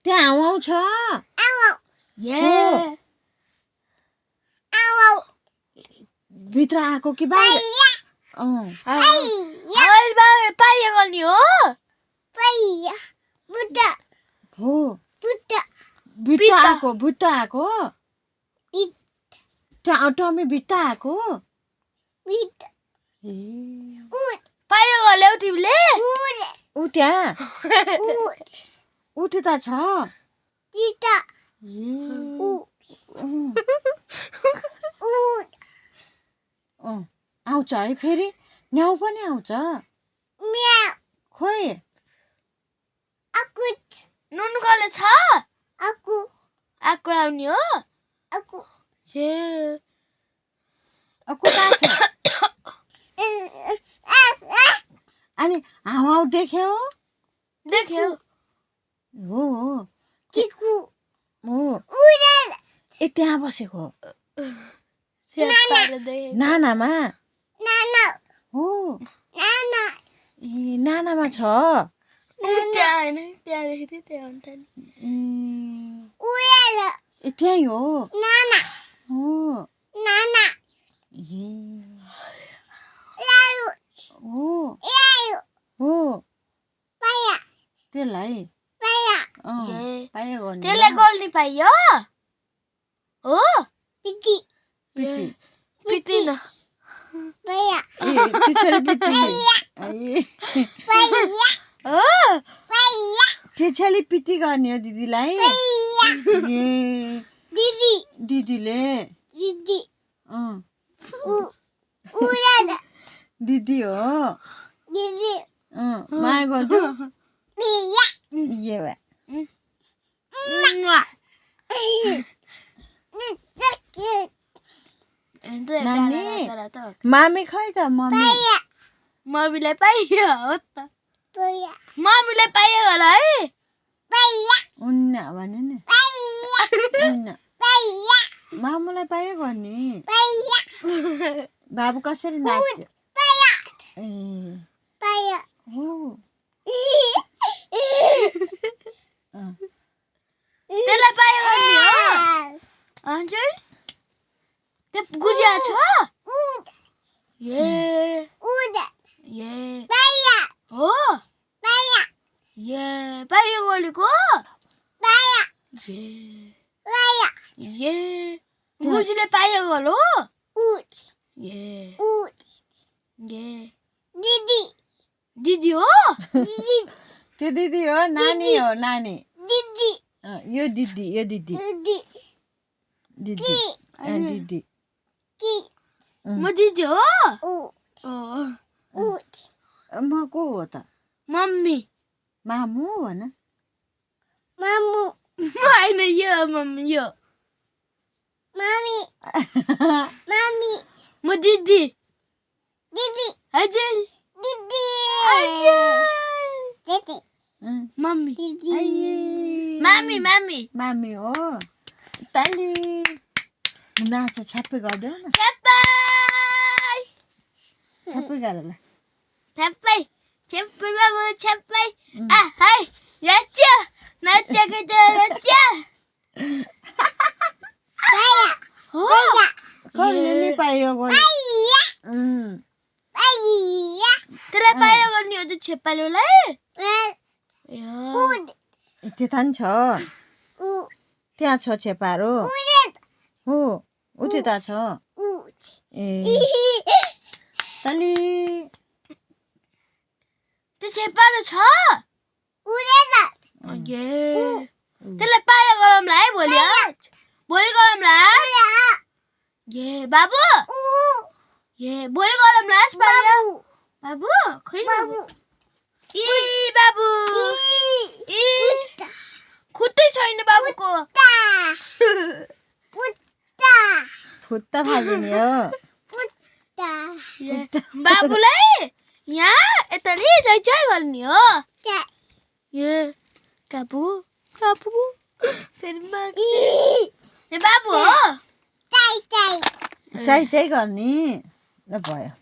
त्यहाँ आउँछ भित्र आएको कि बाहिर पाइगल्ने हो हो भित्र आएको त्यहाँ टमी भित्र आएको पाइगल्यौ तिमीले ऊ त्यहाँ उठे त छ आउँछ है फेरि न्याउ पनि आउँछ खोइ नुनगले छ आएको आउने हो कता छ अनि हाउ देख्यौ हो ए त्यहाँ बसेको नानामा हो ए नानामा छ त्यही हो त्यसलाई त्यसले गोल्नी पाइयो हो पिटी न त्यसैले पिटी गर्ने हो दिदीलाई दिदीले दिदी हो माया गर्छु मामी खै त मम्मीलाई पाइयो हो त मम्मीलाई पाइयो होला है उन्न भने नि मामुलाई पायो गर्ने बाबु कसरी नाच्छ त्यसलाई पायो गर्ने हो हजुर त्यो गुजिया छ हो पाइयो गोलीको गुजीले पाइयो गोल हो दिदी हो त्यो दिदी हो नानी हो नानी यो दिदी म दिदी हो म को हो त मम्मी मामु भन होइन यो मम्मी यो म दिदी हजुर मामी हो तली नाच छ्याप्पै गरिदेऊ न छ्याप्पै गर ल छ्याप्पै बाबु छ्याप्पै है नाच्यो कसले नि पायो त्यसलाई पायो गर्ने हो त छेपालोलाई त्यहाँ छ त्यहाँ छ छेपारो हो उति त छ ए तली त्यो छेपारो छ त्यसलाई पायो गरौँला है भोलि गरौँला बाबु भोलि गरौँला बाबु खै बाबु खुट्टै छैन बाबुको खुट्टा फाल्ने हो बाबुलाई यहाँ यताले जाइ गर्ने हो काबु फेरि बाबु हो चाइ गर्ने ल भयो